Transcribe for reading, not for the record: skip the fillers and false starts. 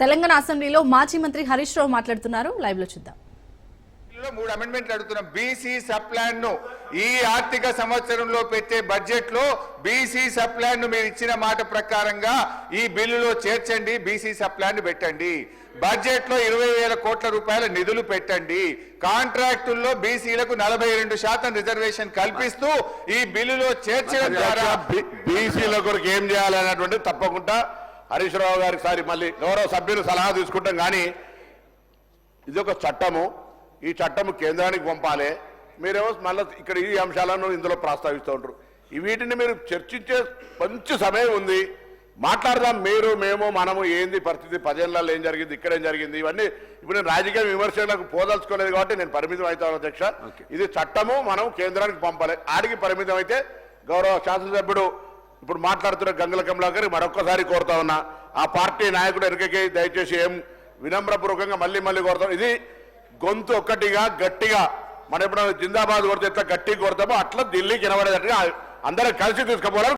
తెలంగాణ అసెంబ్లీలో మాజీ మంత్రి హరీష్ రావు మాట్లాడుతున్నారు. లైవ్ లో చూద్దాం. 3 అమెండ్మెంట్లు అడుగుతున్నాం. బీసీ సబ్ ప్లాన్ ను ఈ ఆర్థిక సంవత్సరంలో పెట్టే బడ్జెట్ లో బీసీ సబ్ ప్లాన్ ను మీరు ఇచ్చిన మాట ప్రకారంగా ఈ బిల్లులో చేర్చండి. బీసీ సబ్ ప్లాన్ ను పెట్టండి. బడ్జెట్ లో 20,000 కోట్ల రూపాయల నిధులు పెట్టండి. కాంట్రాక్టుల్లో బీసీలకు 42% రిజర్వేషన్ కల్పిస్తూ ఈ బిల్లులో చేర్చడం ద్వారా బీసీల కొరకు ఏం చేయాలనేటువంటి తప్పకుండా హరీష్ రావు గారికి సారి మళ్ళీ గౌరవ సభ్యులు సలహా తీసుకుంటాం. కానీ ఇది ఒక చట్టము, ఈ చట్టము కేంద్రానికి పంపాలి. మీరేమో మళ్ళీ ఇక్కడ ఈ అంశాలను ఇందులో ప్రస్తావిస్తూ ఉంటారు. వీటిని మీరు చర్చించే మంచి సమయం ఉంది. మాట్లాడదాం. మీరు మేము మనము ఏంది పరిస్థితి, 10 ఏళ్లలో ఏం జరిగింది, ఇక్కడ ఏం జరిగింది, ఇవన్నీ ఇప్పుడు నేను రాజకీయ విమర్శలకు పోదలుచుకోలేదు కాబట్టి నేను పరిమితం అవుతాను అధ్యక్ష. ఇది చట్టము, మనం కేంద్రానికి పంపాలి. ఆడికి పరిమితం అయితే గౌరవ శాసనసభ్యుడు ఇప్పుడు మాట్లాడుతున్న గంగుల కమలాకర్ మరొక్కసారి కోరుతా ఉన్నా, ఆ పార్టీ నాయకుడు ఎరుకకి దయచేసి ఏం వినమ్రపూర్వకంగా మళ్ళీ కోరుతాం. ఇది గొంతు ఒక్కటిగా గట్టిగా మనం ఎప్పుడైనా జిందాబాద్ కొడితే ఎట్లా గట్టిగా కొడతామో అట్లా ఢిల్లీకి వినబడేటట్టుగా అందరం కలిసి తీసుకుపోవాలి.